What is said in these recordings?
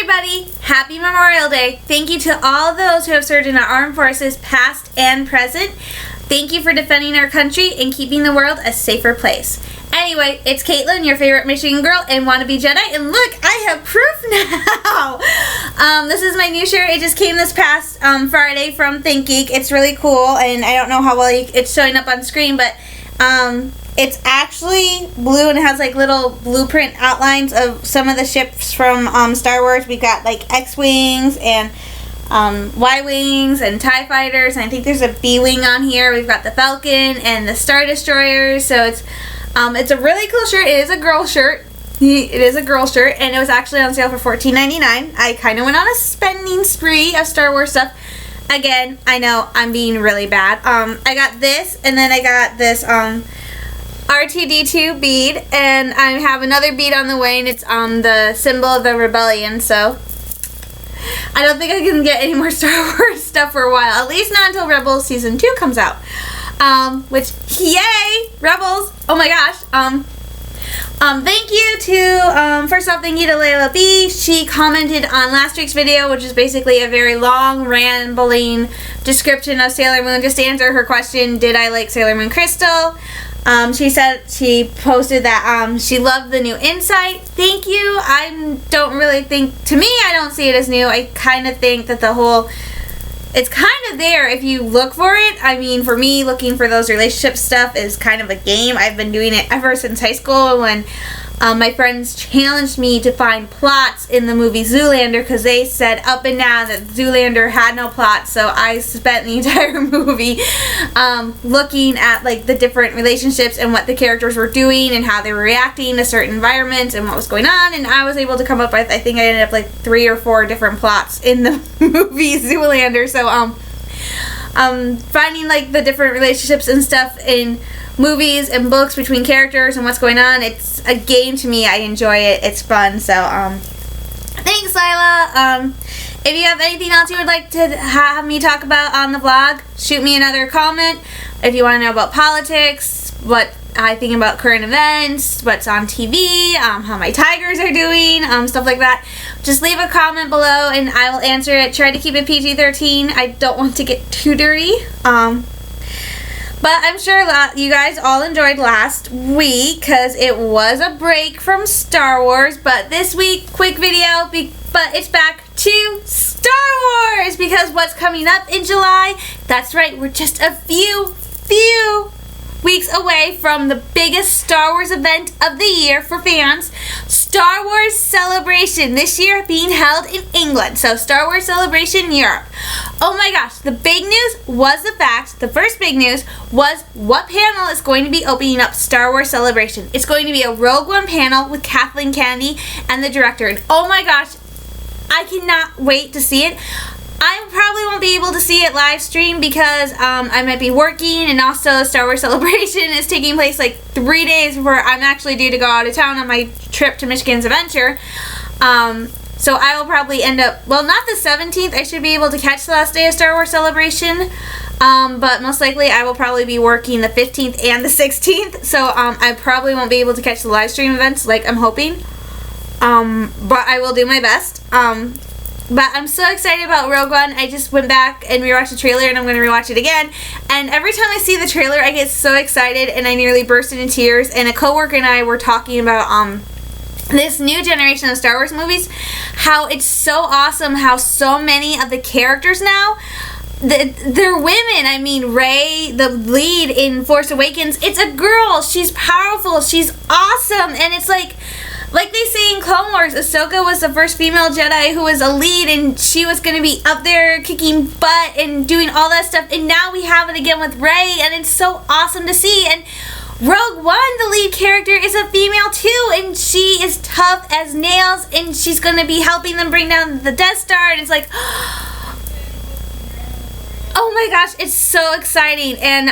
everybody, happy Memorial Day. Thank you to all those who have served in our armed forces, past and present. Thank you for defending our country and keeping the world a safer place. Anyway, it's Caitlin, your favorite Michigan girl and wannabe Jedi, and look, I have proof now! This is my new shirt. It just came this past Friday from ThinkGeek. It's really cool, and I don't know how well it's showing up on screen, but it's actually blue and it has like little blueprint outlines of some of the ships from Star Wars. We've got like X-Wings and Y-Wings and TIE Fighters, and I think there's a B-Wing on here. We've got the Falcon and the Star Destroyers, so it's a really cool shirt. It is a girl shirt. It is a girl shirt, and it was actually on sale for $14.99. I kind of went on a spending spree of Star Wars stuff. Again, I know I'm being really bad. I got this, and then I got this R2-D2 bead, and I have another bead on the way, and it's the symbol of the rebellion, so I don't think I can get any more Star Wars stuff for a while, at least not until Rebels Season 2 comes out, which, yay, Rebels, oh my gosh. Thank you to, first off, thank you to Layla B. She commented on last week's video, which is basically a very long, rambling description of Sailor Moon, just to answer her question, did I like Sailor Moon Crystal? She said she posted that she loved the new insight. Thank you. I don't really think, to me, I don't see it as new. I kind of think that it's kind of there if you look for it. I mean, for me, looking for those relationship stuff is kind of a game. I've been doing it ever since high school when my friends challenged me to find plots in the movie Zoolander because they said up and down that Zoolander had no plot. So I spent the entire movie looking at like the different relationships and what the characters were doing and how they were reacting to certain environments and what was going on. And I was able to come up with, I think I ended up like 3 or 4 different plots in the movie Zoolander. So finding like the different relationships and stuff in movies and books between characters and what's going on, it's a game to me. I enjoy it. It's fun. So thanks, Lila. If you have anything else you would like to have me talk about on the vlog, shoot me another comment. If you want to know about politics, what I think about current events, what's on TV, how my Tigers are doing, stuff like that, just leave a comment below and I will answer it. Try to keep it PG-13. I don't want to get too dirty. But I'm sure you guys all enjoyed last week because it was a break from Star Wars. But this week, quick video, but it's back to Star Wars because what's coming up in July? That's right, we're just a few weeks away from the biggest Star Wars event of the year for fans, Star Wars Celebration, this year being held in England. So Star Wars Celebration Europe. Oh my gosh, the big news was the first big news was what panel is going to be opening up Star Wars Celebration. It's going to be a Rogue One panel with Kathleen Kennedy and the director. And oh my gosh, I cannot wait to see it. I probably won't be able to see it live stream because I might be working, and also Star Wars Celebration is taking place like 3 days before I'm actually due to go out of town on my trip to Michigan's Adventure. So I will probably end up, well, not the 17th. I should be able to catch the last day of Star Wars Celebration. But most likely I will probably be working the 15th and the 16th. So I probably won't be able to catch the live stream events like I'm hoping. But I will do my best. But I'm so excited about Rogue One. I just went back and rewatched the trailer, and I'm going to rewatch it again. And every time I see the trailer, I get so excited, and I nearly burst into tears. And a coworker and I were talking about this new generation of Star Wars movies, how it's so awesome how so many of the characters now, they're women. I mean, Rey, the lead in Force Awakens, it's a girl. She's powerful. She's awesome. And it's like they say in Clone Wars, Ahsoka was the first female Jedi who was a lead, and she was going to be up there kicking butt and doing all that stuff. And now we have it again with Rey, and it's so awesome to see. And Rogue One, the lead character, is a female too, and she is tough as nails, and she's going to be helping them bring down the Death Star. And it's like, oh my gosh, it's so exciting. And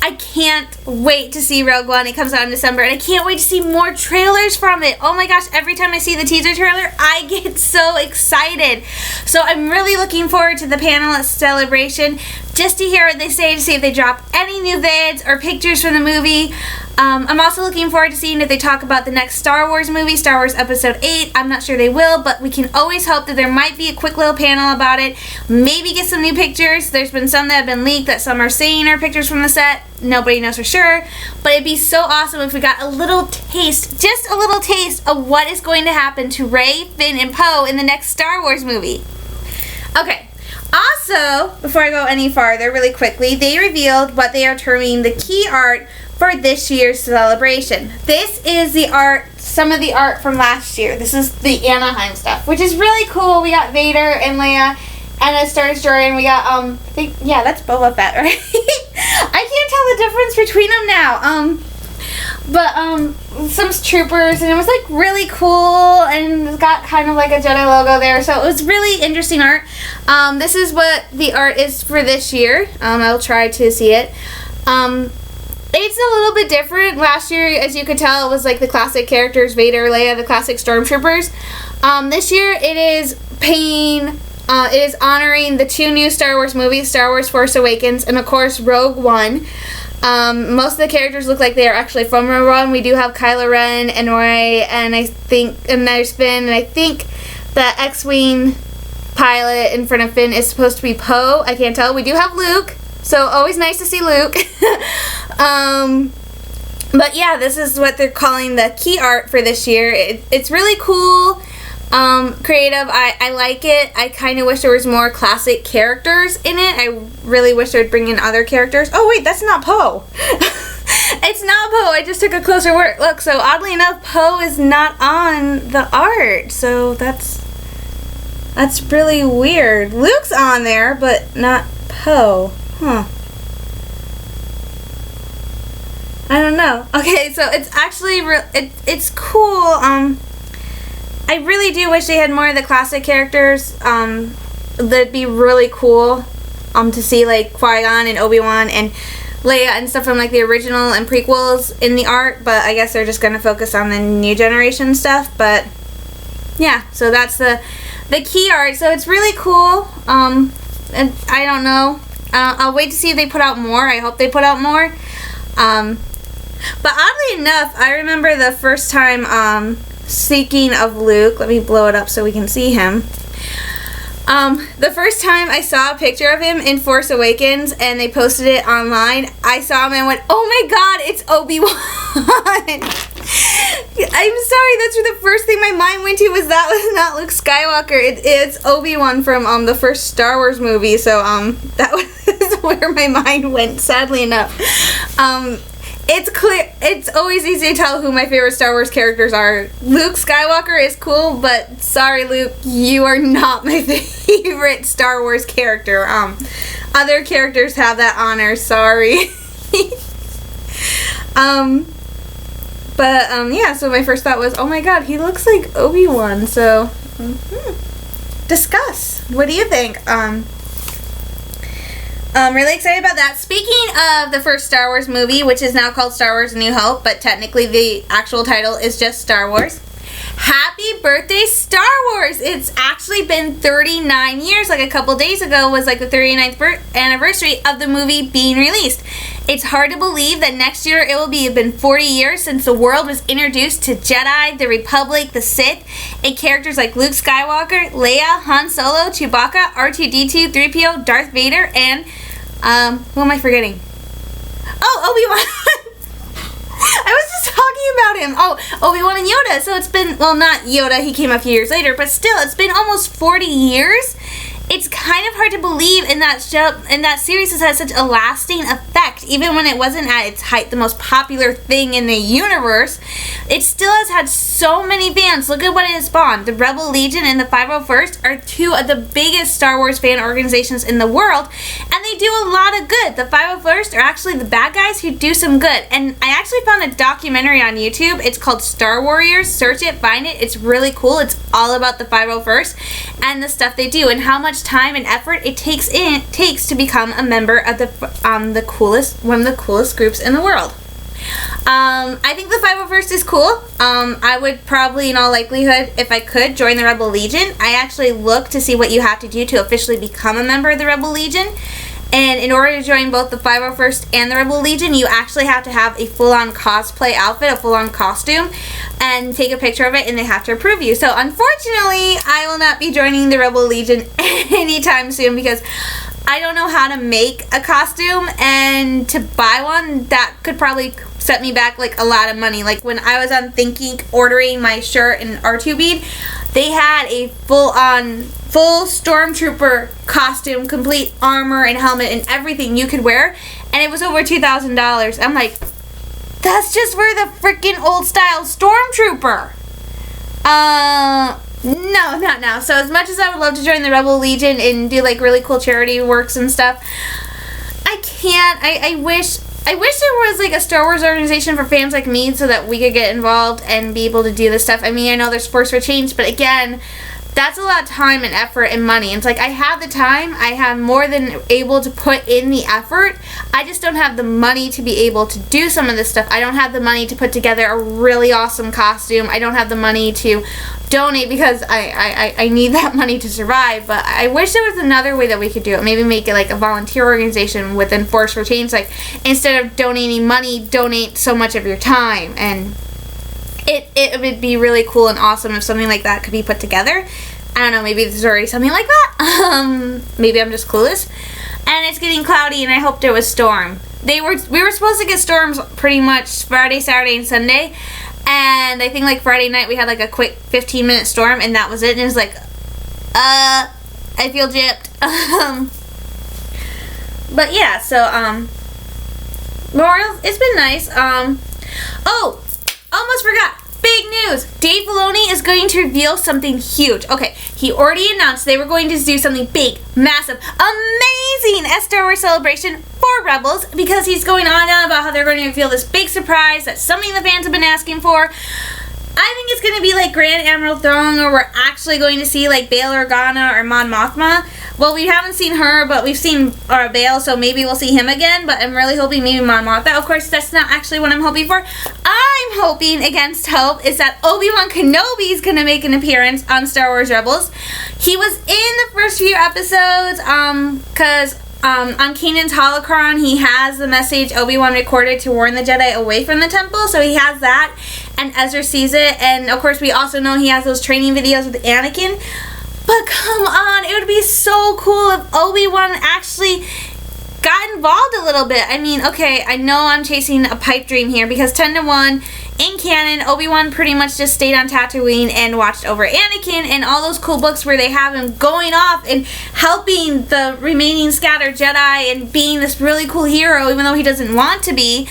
I can't wait to see Rogue One. It comes out in December, and I can't wait to see more trailers from it. Oh my gosh, every time I see the teaser trailer, I get so excited. So I'm really looking forward to the panel at Celebration. just to hear what they say, to see if they drop any new vids or pictures from the movie. I'm also looking forward to seeing if they talk about the next Star Wars movie, Star Wars Episode 8. I'm not sure they will, but we can always hope that there might be a quick little panel about it. Maybe get some new pictures. There's been some that have been leaked that some are saying are pictures from the set. Nobody knows for sure, but it'd be so awesome if we got a little taste, just a little taste of what is going to happen to Rey, Finn, and Poe in the next Star Wars movie. Okay. Also, before I go any farther, really quickly, they revealed what they are terming the key art for this year's celebration. This is the art, some of the art from last year. This is the Anaheim stuff, which is really cool. We got Vader and Leia and a Star Destroyer, and we got, yeah, that's Boba Fett, right? I can't tell the difference between them now. But some troopers, and it was like really cool, and it's got kind of like a Jedi logo there, so it was really interesting art. This is what the art is for this year. I'll try to see it. It's a little bit different. Last year, as you could tell, it was like the classic characters, Vader, Leia, the classic stormtroopers. This year it is it is honoring the 2 new Star Wars movies, Star Wars Force Awakens, and of course Rogue One. Most of the characters look like they are actually from Rogue One. We do have Kylo Ren and Rey, and I think, and there's Finn, and I think the X-Wing pilot in front of Finn is supposed to be Poe. I can't tell. We do have Luke, so always nice to see Luke. But yeah, this is what they're calling the key art for this year. It's really cool. Creative. I like it. I kind of wish there was more classic characters in it. I really wish they would bring in other characters. Oh wait, that's not Poe. It's not Poe. I just took a closer look. So oddly enough, Poe is not on the art. So that's really weird. Luke's on there, but not Poe. Huh. I don't know. Okay, so it's actually it's cool. I really do wish they had more of the classic characters. That'd be really cool to see, like Qui-Gon and Obi-Wan and Leia and stuff from like the original and prequels in the art, but I guess they're just going to focus on the new generation stuff. But yeah, so that's the key art. So it's really cool. And I don't know. I'll wait to see if they put out more. I hope they put out more. But oddly enough, I remember the first time speaking of Luke, let me blow it up so we can see him. The first time I saw a picture of him in Force Awakens and they posted it online, I saw him and went, oh my god, it's Obi-Wan! I'm sorry, that's the first thing my mind went to was that was not Luke Skywalker. It's Obi-Wan from the first Star Wars movie, so that was where my mind went, sadly enough. It's clear. It's always easy to tell who my favorite Star Wars characters are. Luke Skywalker is cool, but sorry, Luke, you are not my favorite Star Wars character. Other characters have that honor. Sorry. Yeah. So my first thought was, oh my god, he looks like Obi-Wan. So, discuss. What do you think? I'm really excited about that. Speaking of the first Star Wars movie, which is now called Star Wars A New Hope, but technically the actual title is just Star Wars. Happy birthday, Star Wars! It's actually been 39 years, like a couple days ago was like the 39th anniversary of the movie being released. It's hard to believe that next year it will have been 40 years since the world was introduced to Jedi, the Republic, the Sith, and characters like Luke Skywalker, Leia, Han Solo, Chewbacca, R2-D2, 3PO, Darth Vader, and who am I forgetting? Oh, Obi-Wan! I was just talking about him. Oh, Obi-Wan and Yoda. So it's been, well, not Yoda, he came a few years later, but still, it's been almost 40 years. It's kind of hard to believe in that show, in that series has had such a lasting effect. Even when it wasn't at its height, the most popular thing in the universe, it still has had so many fans. Look at what it has spawned. The Rebel Legion and the 501st are two of the biggest Star Wars fan organizations in the world, and they do a lot of good. The 501st are actually the bad guys who do some good, and I actually found a documentary on YouTube. It's called Star Warriors. Search it, find it. It's really cool. It's all about the 501st and the stuff they do and how much time and effort it takes to become a member of one of the coolest groups in the world. I think the 501st is cool. I would probably, in all likelihood, if I could, join the Rebel Legion. I actually looked to see what you have to do to officially become a member of the Rebel Legion, And in order to join both the 501st and the Rebel Legion, you actually have to have a full-on cosplay outfit, a full-on costume, and take a picture of it, and they have to approve you. So unfortunately, I will not be joining the Rebel Legion anytime soon because I don't know how to make a costume, and to buy one, that could probably set me back like a lot of money. Like when I was on ThinkGeek ordering my shirt and R2 bead, they had a full Stormtrooper costume, complete armor and helmet and everything you could wear, and it was over $2,000. I'm like, that's just for the freaking old style Stormtrooper. No, not now. So as much as I would love to join the Rebel Legion and do like really cool charity works and stuff, I can't. I wish there was like a Star Wars organization for fans like me so that we could get involved and be able to do this stuff. I mean, I know there's Force for Change, but again, that's a lot of time and effort and money. It's like I have the time, I have more than able to put in the effort. I just don't have the money to be able to do some of this stuff. I don't have the money to put together a really awesome costume. I don't have the money to donate because I need that money to survive. But I wish there was another way that we could do it. Maybe make it like a volunteer organization within Force for Change. Like instead of donating money, donate so much of your time. And it would be really cool and awesome if something like that could be put together. I don't know, maybe there's already something like that. Maybe I'm just clueless. And it's getting cloudy, and I hoped it was storm. We were supposed to get storms pretty much Friday, Saturday, and Sunday. And I think like Friday night we had like a quick 15-minute storm, and that was it. And it was like, I feel gypped. But yeah, so Memorial, it's been nice. Oh, almost forgot. Big news! Dave Filoni is going to reveal something huge. Okay, he already announced they were going to do something big, massive, amazing at Star Wars Celebration for Rebels, because he's going on and on about how they're going to reveal this big surprise that's something the fans have been asking for. I think it's going to be like Grand Admiral Thrawn, or we're actually going to see like Bail Organa or Mon Mothma. Well, we haven't seen her, but we've seen Bail, so maybe we'll see him again, but I'm really hoping maybe Mon Mothma. Of course, that's not actually what I'm hoping for. I'm hoping, against hope, is that Obi-Wan Kenobi is going to make an appearance on Star Wars Rebels. He was in the first few episodes, because on Kanan's holocron, he has the message Obi-Wan recorded to warn the Jedi away from the temple, so he has that, and Ezra sees it, and of course we also know he has those training videos with Anakin. But come on, it would be so cool if Obi-Wan actually got involved a little bit. I mean, okay, I know I'm chasing a pipe dream here, because 10-1, in canon, Obi-Wan pretty much just stayed on Tatooine and watched over Anakin, and all those cool books where they have him going off and helping the remaining scattered Jedi and being this really cool hero, even though he doesn't want to be.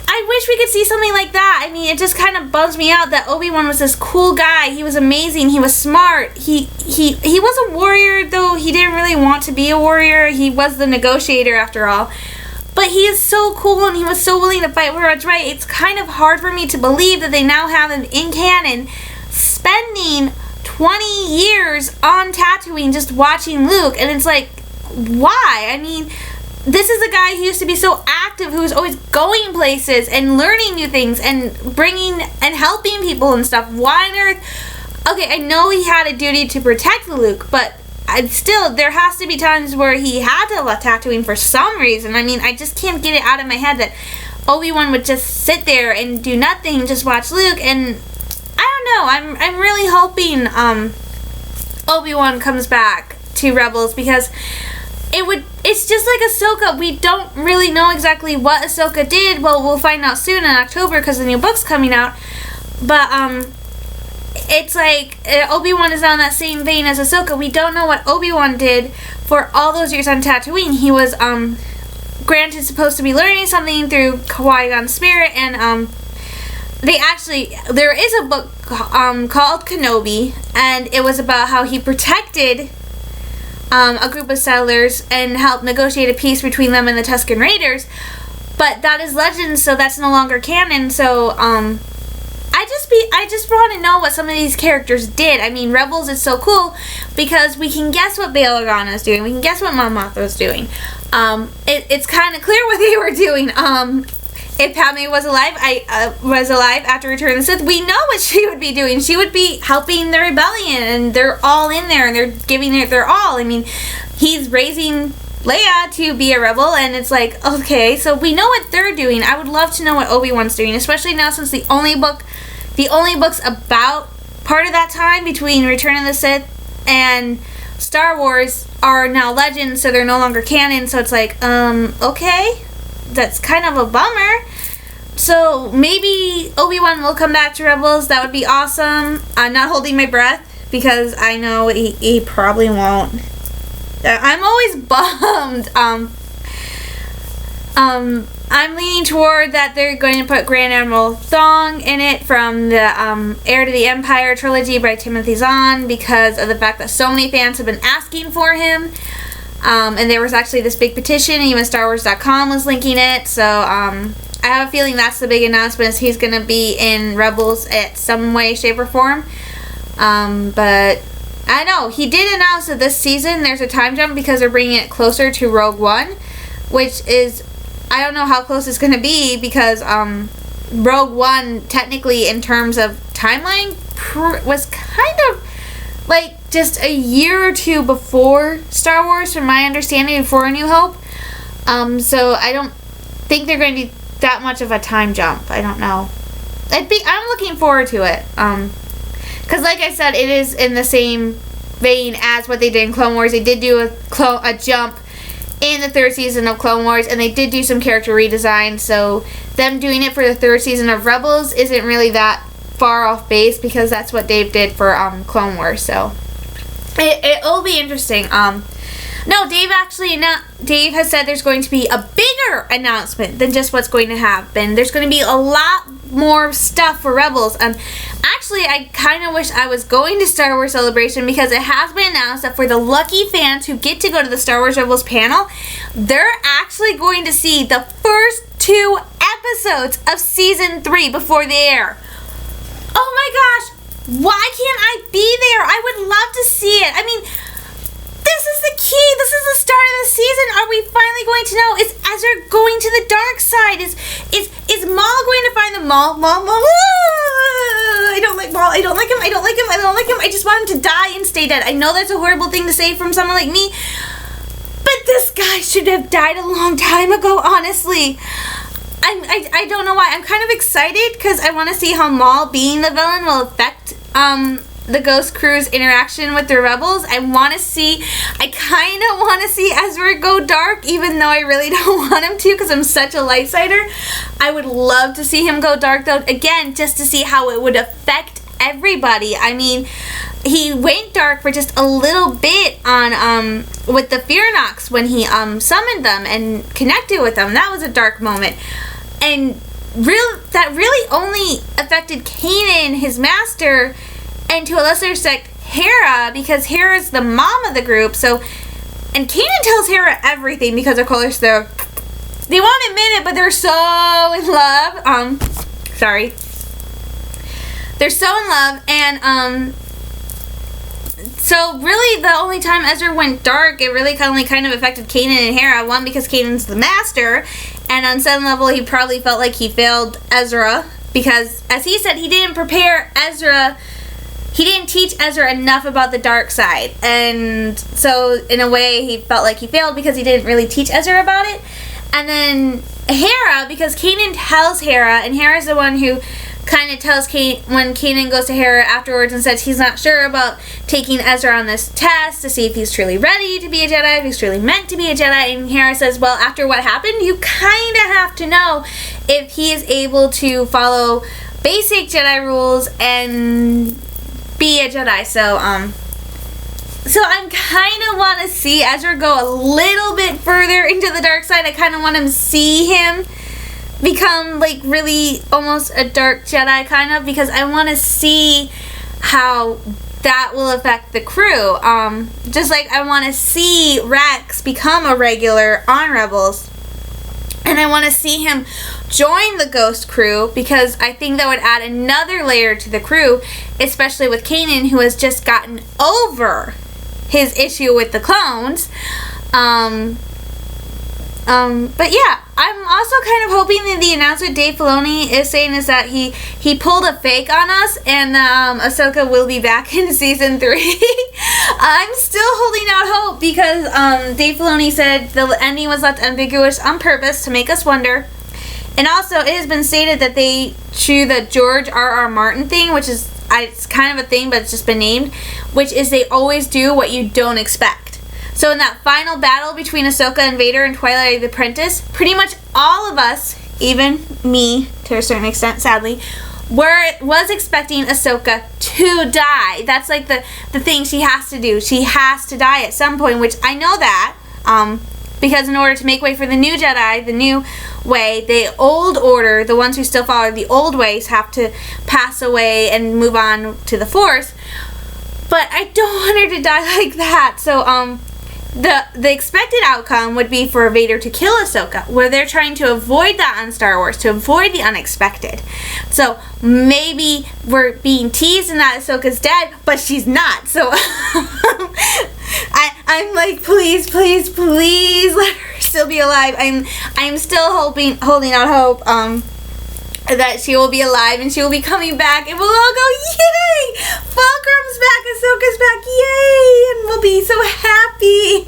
I wish we could see something like that. I mean, it just kind of bums me out that Obi-Wan was this cool guy. He was amazing. He was smart. He was a warrior, though he didn't really want to be a warrior. He was the negotiator, after all. But he is so cool, and he was so willing to fight for what's right. It's kind of hard for me to believe that they now have him in canon spending 20 years on Tatooine just watching Luke. And it's like, why? I mean, this is a guy who used to be so active, who was always going places and learning new things and bringing and helping people and stuff. Why on earth? Okay, I know he had a duty to protect Luke, but still, there has to be times where he had to left Tatooine for some reason. I mean, I just can't get it out of my head that Obi-Wan would just sit there and do nothing, just watch Luke. And I don't know. I'm really hoping Obi-Wan comes back to Rebels, because it's just like Ahsoka. We don't really know exactly what Ahsoka did. Well, we'll find out soon in October because the new book's coming out. But it's like Obi-Wan is on that same vein as Ahsoka. We don't know what Obi-Wan did for all those years on Tatooine. He was granted supposed to be learning something through Qui-Gon's spirit, and there is a book called Kenobi, and it was about how he protected a group of settlers and helped negotiate a peace between them and the Tusken Raiders. But that is legend, so that's no longer canon. So I just want to know what some of these characters did. I mean, Rebels is so cool because we can guess what Bail Organa is doing. We can guess what Mon Mothma is doing. It's kind of clear what they were doing. If Padme was alive after Return of the Sith, we know what she would be doing. She would be helping the rebellion, and they're all in there, and they're giving it their all. I mean, he's raising Leia to be a rebel, and it's like, okay, so we know what they're doing. I would love to know what Obi-Wan's doing, especially now since the only books about part of that time between Return of the Sith and Star Wars are now legends, so they're no longer canon. So it's like, okay, that's kind of a bummer. So maybe Obi-Wan will come back to Rebels. That would be awesome. I'm not holding my breath because I know he probably won't. I'm always bummed. I'm leaning toward that they're going to put Grand Admiral Thrawn in it from the Heir to the Empire trilogy by Timothy Zahn, because of the fact that so many fans have been asking for him. And there was actually this big petition, even StarWars.com was linking it. So I have a feeling that's the big announcement, is he's going to be in Rebels at some way, shape, or form. But I know he did announce that this season there's a time jump because they're bringing it closer to Rogue One, which is, I don't know how close it's going to be, because Rogue One, technically in terms of timeline, was kind of like just a year or two before Star Wars, from my understanding, before A New Hope. So I don't think they're going to be that much of a time jump. I don't know. I'm looking forward to it. Because like I said, it is in the same vein as what they did in Clone Wars. They did do a jump in the 3rd season of Clone Wars, and they did do some character redesign, so them doing it for the 3rd season of Rebels isn't really that far off base, because that's what Dave did for Clone Wars. So it'll be interesting. No, Dave has said there's going to be a bigger announcement than just what's going to happen. There's going to be a lot more stuff for Rebels. Actually, I kind of wish I was going to Star Wars Celebration, because it has been announced that for the lucky fans who get to go to the Star Wars Rebels panel, they're actually going to see the first 2 episodes of Season 3 before they air. Oh my gosh, why can't I be there? I would love to see it. I mean, this is the key. This is the start of the season. Are we finally going to know? Is Ezra going to the dark side? Is Maul going to find the Maul? I don't like Maul. I don't like him. I don't like him. I don't like him. I just want him to die and stay dead. I know that's a horrible thing to say from someone like me, but this guy should have died a long time ago, honestly. I don't know why. I'm kind of excited because I want to see how Maul being the villain will affect the Ghost Crew's interaction with the Rebels. I kind of want to see Ezra go dark, even though I really don't want him to, because I'm such a lightsider. I would love to see him go dark, though, again, just to see how it would affect everybody. I mean, he went dark for just a little bit on with the Fear Nox when he summoned them and connected with them. That was a dark moment. And that really only affected Kanan, his master, and to a lesser extent Hera, because Hera's the mom of the group. So, and Kanan tells Hera everything, because of course they won't admit it, but they're so in love. They're so in love, and so really the only time Ezra went dark, it really kind of affected Kanan and Hera. One, because Kanan's the master, and on some level he probably felt like he failed Ezra, because as he said, he didn't prepare Ezra. He didn't teach Ezra enough about the dark side, and so in a way he felt like he failed because he didn't really teach Ezra about it. And then Hera, because Kanan tells Hera, and Hera's the one who kind of tells when Kanan goes to Hera afterwards and says he's not sure about taking Ezra on this test to see if he's truly ready to be a Jedi, if he's truly meant to be a Jedi. And Hera says, well, after what happened, you kind of have to know if he is able to follow basic Jedi rules and be a Jedi. So I'm kind of want to see Ezra go a little bit further into the dark side. I kind of want to see him become like really almost a dark Jedi, kind of, because I want to see how that will affect the crew. Just like I want to see Rex become a regular on Rebels, and I want to see him join the Ghost Crew, because I think that would add another layer to the crew, especially with Kanan, who has just gotten over his issue with the clones. But yeah, I'm also kind of hoping that the announcement Dave Filoni is saying is that he pulled a fake on us, and Ahsoka will be back in season 3. I'm still holding out hope because Dave Filoni said the ending was left ambiguous on purpose to make us wonder. And also, it has been stated that they do the George R.R. Martin thing, which is it's kind of a thing, but it's just been named, which is they always do what you don't expect. So in that final battle between Ahsoka and Vader in Twilight of the Apprentice, pretty much all of us, even me to a certain extent, sadly, was expecting Ahsoka to die. That's like the thing she has to do. She has to die at some point, which I know that, because in order to make way for the new Jedi, the new way, the old order, the ones who still follow the old ways, have to pass away and move on to the Force. But I don't want her to die like that. So, the expected outcome would be for Vader to kill Ahsoka, where they're trying to avoid that on Star Wars, to avoid the unexpected. So maybe we're being teased and that Ahsoka's dead, but she's not. So I'm like, please, please, please let her still be alive. I'm still holding out hope that she will be alive and she will be coming back, and we'll all go, yay! Fulcrum's back, Ahsoka's back, yay! And we'll be so happy.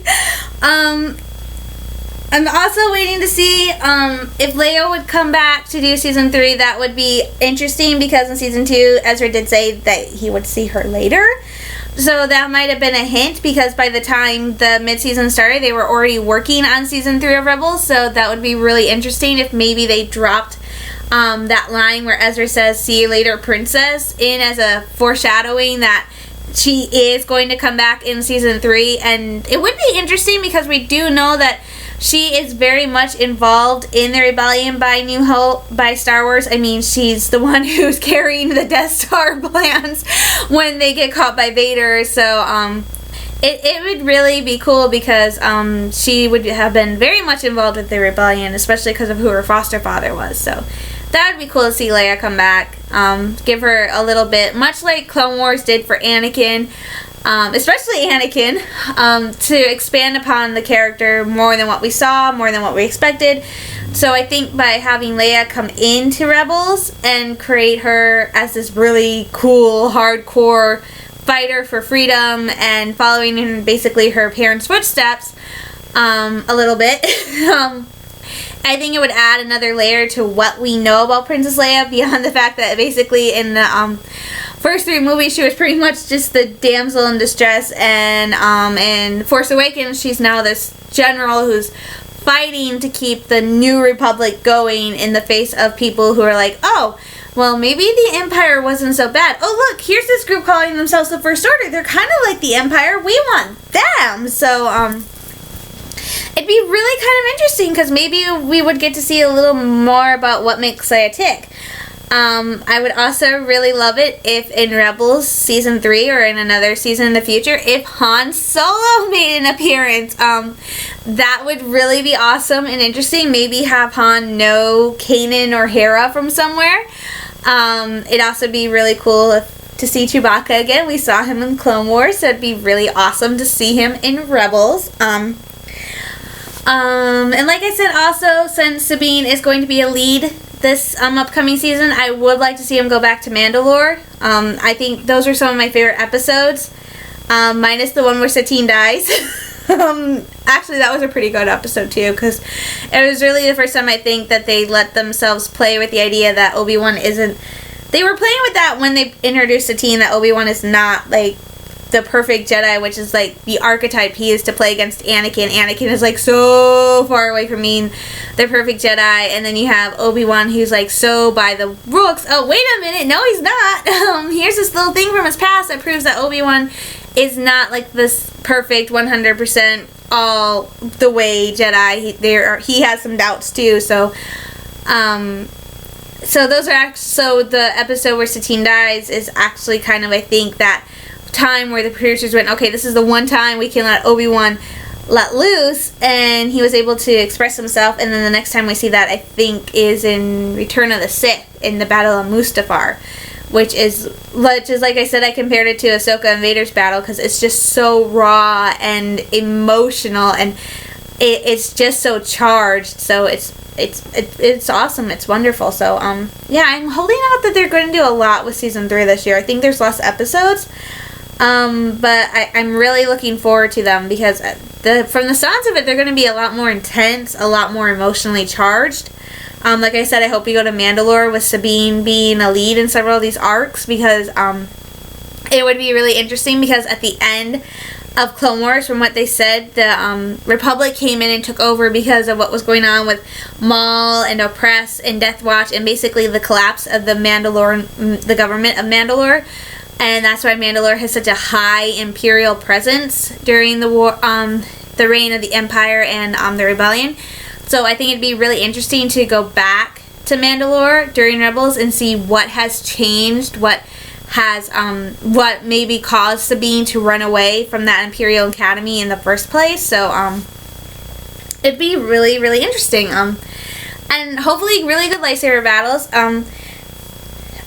I'm also waiting to see if Leia would come back to do season 3. That would be interesting because in season 2, Ezra did say that he would see her later. So that might have been a hint, because by the time the mid-season started, they were already working on season 3 of Rebels. So that would be really interesting if maybe they dropped that line where Ezra says, "See you later, princess," in as a foreshadowing that she is going to come back in season 3. And it would be interesting because we do know that she is very much involved in the rebellion by New Hope, by Star Wars. I mean, she's the one who's carrying the Death Star plans when they get caught by Vader. So, it would really be cool because she would have been very much involved with the rebellion, especially because of who her foster father was. So that would be cool to see Leia come back. Give her a little bit, much like Clone Wars did for Anakin, especially Anakin, to expand upon the character more than what we saw, more than what we expected. So I think by having Leia come into Rebels and create her as this really cool, hardcore fighter for freedom and following in basically her parents' footsteps a little bit, I think it would add another layer to what we know about Princess Leia, beyond the fact that basically in the first 3 movies she was pretty much just the damsel in distress, and in Force Awakens she's now this general who's fighting to keep the New Republic going in the face of people who are like, oh, well, maybe the Empire wasn't so bad. Oh, look, here's this group calling themselves the First Order. They're kind of like the Empire. We want them. So, it'd be really kind of interesting because maybe we would get to see a little more about what makes Leia tick. I would also really love it if in Rebels Season 3 or in another season in the future, if Han Solo made an appearance. That would really be awesome and interesting. Maybe have Han know Kanan or Hera from somewhere. It'd also be really cool to see Chewbacca again. We saw him in Clone Wars, so it'd be really awesome to see him in Rebels. And like I said, also, since Sabine is going to be a lead this upcoming season, I would like to see him go back to Mandalore. I think those are some of my favorite episodes, minus the one where Satine dies. Actually, that was a pretty good episode too, because it was really the first time I think that they let themselves play with the idea that Obi-Wan isn't... They were playing with that when they introduced Satine, that Obi-Wan is not, like, the perfect Jedi, which is, like, the archetype he is to play against Anakin. Anakin is, like, so far away from being the perfect Jedi, and then you have Obi-Wan who's, like, so by the books. Oh, wait a minute, no he's not! Here's this little thing from his past that proves that Obi-Wan is not, like, this perfect 100% all the way Jedi. He has some doubts, too, so, so those are so the episode where Satine dies is actually kind of, I think, that time where the producers went, okay, this is the one time we can let Obi-Wan let loose, and he was able to express himself. And then the next time we see that, I think, is in Return of the Sith, in the Battle of Mustafar, which is, like I said, I compared it to Ahsoka and Vader's battle because it's just so raw and emotional, and it's just so charged. So it's it's awesome. It's wonderful. So yeah, I'm holding out that they're going to do a lot with season 3 this year. I think there's less episodes, but I'm really looking forward to them because from the sounds of it, they're going to be a lot more intense, a lot more emotionally charged. Like I said, I hope we go to Mandalore with Sabine being a lead in several of these arcs because it would be really interesting because at the end of Clone Wars, from what they said, the Republic came in and took over because of what was going on with Maul and Oppress and Death Watch and basically the collapse of the government of Mandalore. And that's why Mandalore has such a high Imperial presence during the war, the reign of the Empire and the Rebellion. So I think it'd be really interesting to go back to Mandalore during Rebels and see what has changed, what maybe caused Sabine to run away from that Imperial Academy in the first place. So it'd be really, really interesting. And hopefully really good lightsaber battles.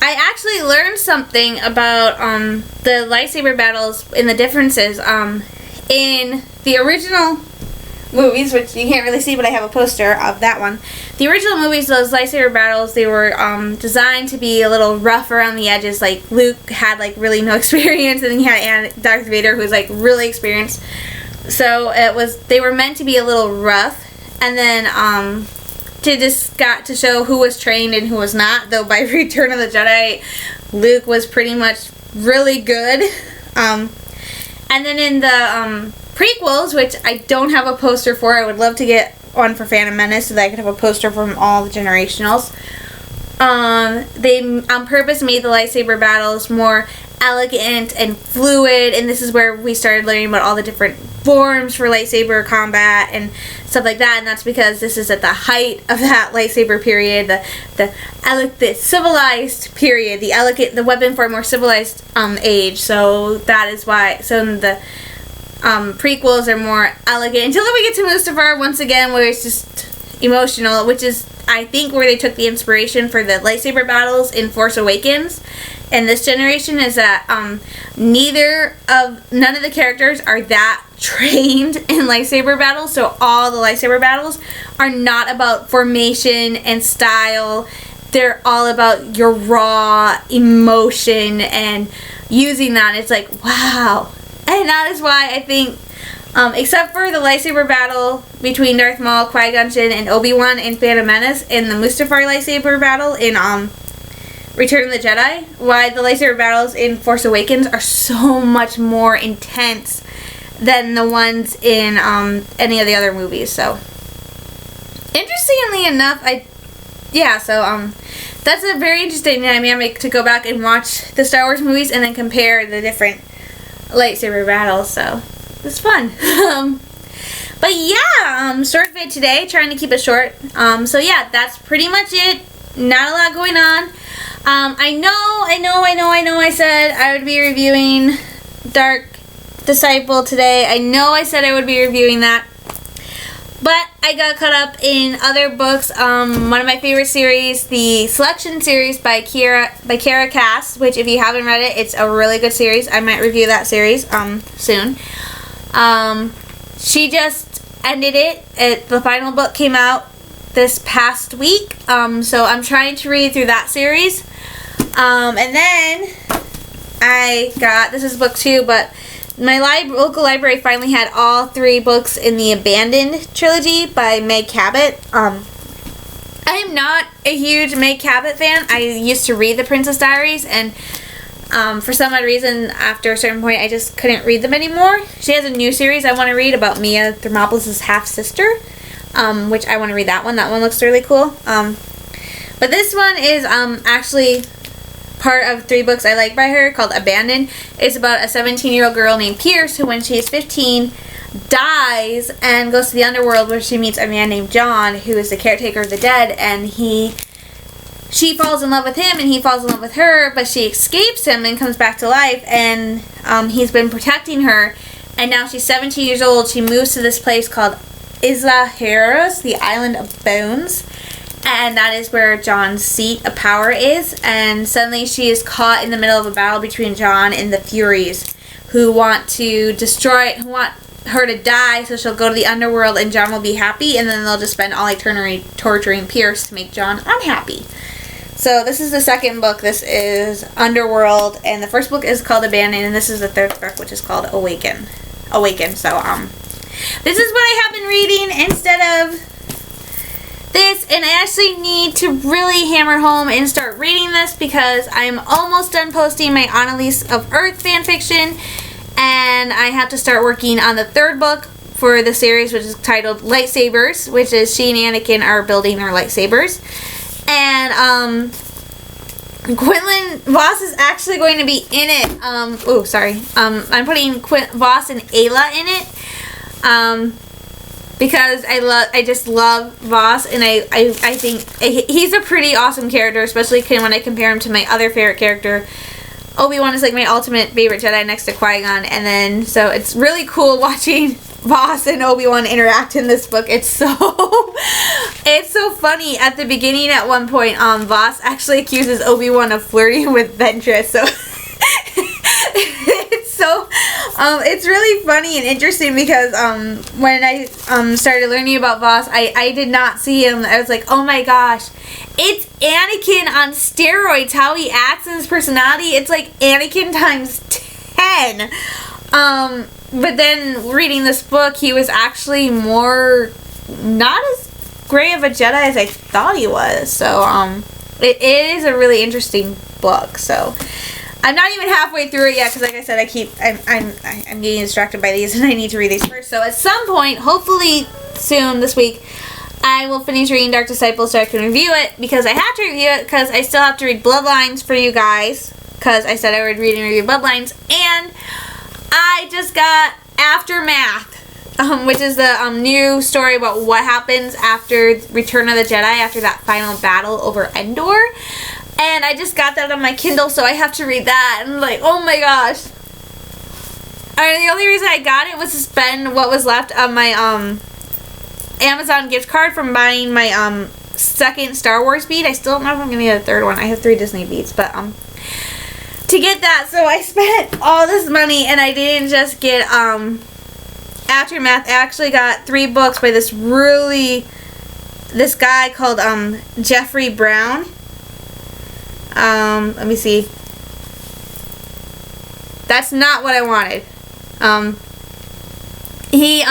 I actually learned something about the lightsaber battles and the differences in the original movies, which you can't really see, but I have a poster of that one. The original movies, those lightsaber battles, they were designed to be a little rough around the edges. Like Luke had like really no experience, and then you had Darth Vader, who's like really experienced. So they were meant to be a little rough, and then to show who was trained and who was not. Though by Return of the Jedi, Luke was pretty much really good. And then in the prequels, which I don't have a poster for, I would love to get one for Phantom Menace so that I could have a poster from all the generationals. They on purpose made the lightsaber battles more elegant and fluid, and this is where we started learning about all the different forms for lightsaber combat and stuff like that, and that's because this is at the height of that lightsaber period, the civilized period, the weapon for a more civilized age. So that is why. So the prequels are more elegant until we get to Mustafar once again, where it's just emotional, which is I think where they took the inspiration for the lightsaber battles in Force Awakens. And this generation is that none of the characters are that trained in lightsaber battles, so all the lightsaber battles are not about formation and style. They're all about your raw emotion and using that. It's like, wow. And that is why I think, except for the lightsaber battle between Darth Maul, Qui-Gon Jinn, and Obi-Wan in Phantom Menace, and the Mustafar lightsaber battle in Return of the Jedi, why the lightsaber battles in Force Awakens are so much more intense than the ones in any of the other movies. So, interestingly enough, that's a very interesting dynamic to go back and watch the Star Wars movies and then compare the different lightsaber battles. So, it's fun. But yeah, short vid today, trying to keep it short. So yeah, that's pretty much it. Not a lot going on. I know I said I would be reviewing Dark Disciple today. I know I said I would be reviewing that. But I got caught up in other books. One of my favorite series, the Selection series by Kara Cass, which if you haven't read it, it's a really good series. I might review that series soon. She just ended it. The final book came out this past week. So I'm trying to read through that series. And then this is book 2, but my local library finally had all 3 books in the Abandoned trilogy by Meg Cabot. I am not a huge Meg Cabot fan. I used to read The Princess Diaries, and for some odd reason, after a certain point, I just couldn't read them anymore. She has a new series I want to read about Mia Thermopolis' half-sister, which I want to read that one. That one looks really cool. But this one is actually part of 3 books I like by her called Abandoned. It's about a 17-year-old girl named Pierce who, when she is 15, dies and goes to the underworld where she meets a man named John who is the caretaker of the dead, and she falls in love with him and he falls in love with her, but she escapes him and comes back to life, and he's been protecting her, and now she's 17 years old. She moves to this place called Isla Heroes, the Island of Bones, and that is where John's seat of power is, and suddenly she is caught in the middle of a battle between John and the Furies, who want her to die, so she'll go to the underworld and Jon will be happy, and then they'll just spend all eternity torturing Pierce to make Jon unhappy. So this is the second book. This is Underworld, and the first book is called Abandon, and this is the third book, which is called Awaken. So this is what I have been reading instead of this, and I actually need to really hammer home and start reading this because I'm almost done posting my Annalise of Earth fanfiction, and I have to start working on the third book for the series, which is titled Lightsabers, which is she and Anakin are building their lightsabers. And Quinlan Vos is actually going to be in it. I'm putting Vos and Ayla in it. Because I just love Vos, and I think he's a pretty awesome character, especially when I compare him to my other favorite character. Obi-Wan is like my ultimate favorite Jedi next to Qui-Gon, and then so it's really cool watching Vos and Obi-Wan interact in this book. It's so funny. At the beginning, at one point, Vos actually accuses Obi-Wan of flirting with Ventress, so it's really funny and interesting because when I started learning about Vos, I did not see him. I was like, oh my gosh, it's Anakin on steroids. How he acts and his personality, it's like Anakin times 10. But then reading this book, he was actually not as great of a Jedi as I thought he was. So it is a really interesting book. So I'm not even halfway through it yet because, like I said, I'm getting distracted by these and I need to read these first. So at some point, hopefully soon this week, I will finish reading Dark Disciples so I can review it, because I have to review it because I still have to read Bloodlines for you guys, because I said I would read and review Bloodlines, and I just got Aftermath, which is the new story about what happens after Return of the Jedi, after that final battle over Endor. And I just got that on my Kindle, so I have to read that. And I'm like, oh my gosh. The only reason I got it was to spend what was left of my Amazon gift card from buying my second Star Wars bead. I still don't know if I'm going to get a third one. I have 3 Disney beads, but to get that, so I spent all this money, and I didn't just get Aftermath. I actually got 3 books by this guy called Jeffrey Brown. Let me see. That's not what I wanted. He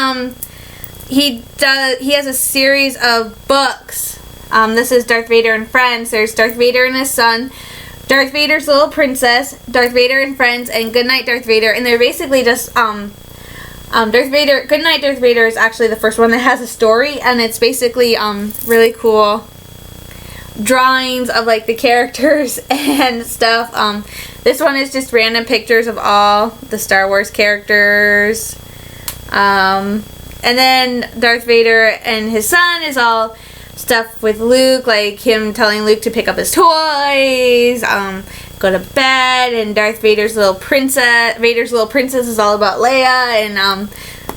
has a series of books. This is Darth Vader and Friends. There's Darth Vader and his son, Darth Vader's Little Princess, Darth Vader and Friends, and Goodnight Darth Vader. And they're basically just Goodnight Darth Vader is actually the first one that has a story, and it's basically really cool drawings of like the characters and stuff. This one is just random pictures of all the Star Wars characters. And then Darth Vader and his son is all stuff with Luke, like him telling Luke to pick up his toys, go to bed, and Vader's Little Princess is all about Leia, and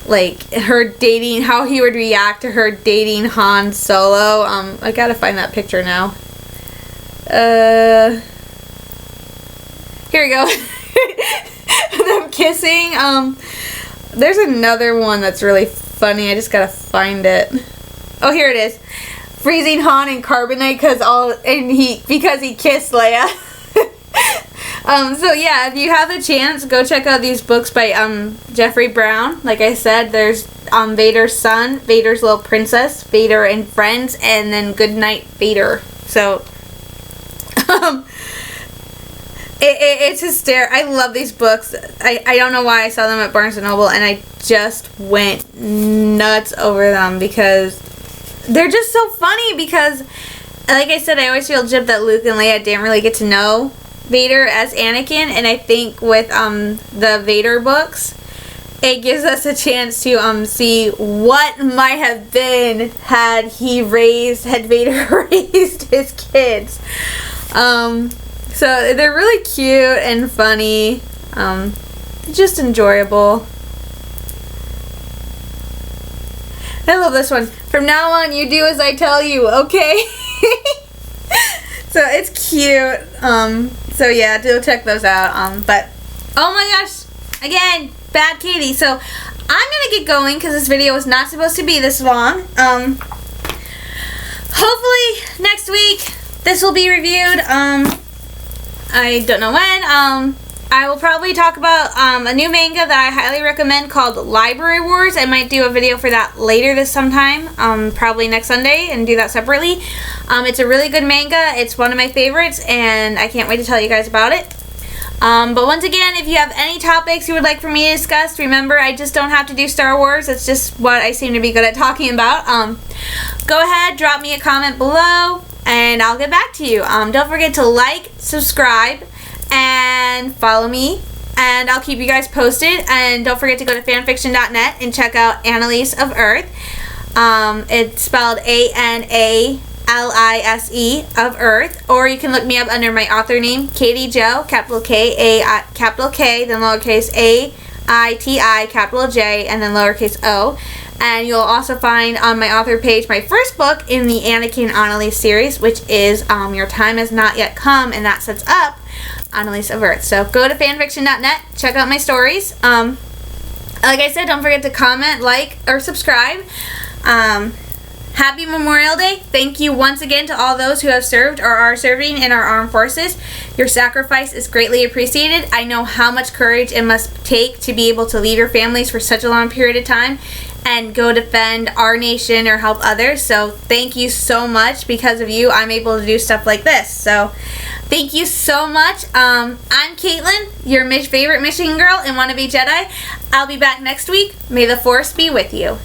like her dating, how he would react to her dating Han Solo. I gotta find that picture now. Here we go. Them kissing. There's another one that's really funny. I just gotta find it. Oh, here it is. Freezing Han in carbonite because he kissed Leia. So yeah, if you have a chance, go check out these books by Jeffrey Brown. Like I said, there's Vader's son, Vader's Little Princess, Vader and Friends, and then Goodnight Vader. So it's hysterical. I love these books. I don't know why I saw them at Barnes & Noble, and I just went nuts over them because they're just so funny. Because, like I said, I always feel gypped that Luke and Leia didn't really get to know Vader as Anakin, and I think with the Vader books, it gives us a chance to see what might have been had Vader raised his kids. So they're really cute and funny, just enjoyable. I love this one. From now on, you do as I tell you, okay? So it's cute. So yeah, do check those out. But oh my gosh, again, Bad Katie. So I'm gonna get going because this video was not supposed to be this long. Hopefully next week this will be reviewed. I don't know when. I will probably talk about a new manga that I highly recommend called Library Wars. I might do a video for that later this sometime, probably next Sunday, and do that separately. It's a really good manga. It's one of my favorites, and I can't wait to tell you guys about it. But once again, if you have any topics you would like for me to discuss, remember, I just don't have to do Star Wars. It's just what I seem to be good at talking about. Go ahead, drop me a comment below, and I'll get back to you. Don't forget to like, subscribe, and follow me, and I'll keep you guys posted. And don't forget to go to fanfiction.net and check out Annalise of Earth. It's spelled Analise of Earth, or you can look me up under my author name, Katie Jo, capital K, capital K, then lowercase A-I-T-I, capital J, and then lowercase O. And you'll also find on my author page my first book in the Anakin Annalise series, which is Your Time Has Not Yet Come, and that sets up Annalise of Earth. So go to fanfiction.net, check out my stories. Like I said, don't forget to comment, like, or subscribe. Happy Memorial Day. Thank you once again to all those who have served or are serving in our armed forces. Your sacrifice is greatly appreciated. I know how much courage it must take to be able to leave your families for such a long period of time and go defend our nation or help others. So thank you so much. Because of you, I'm able to do stuff like this. So thank you so much. I'm Caitlin, your favorite Michigan girl and wannabe Jedi. I'll be back next week. May the Force be with you.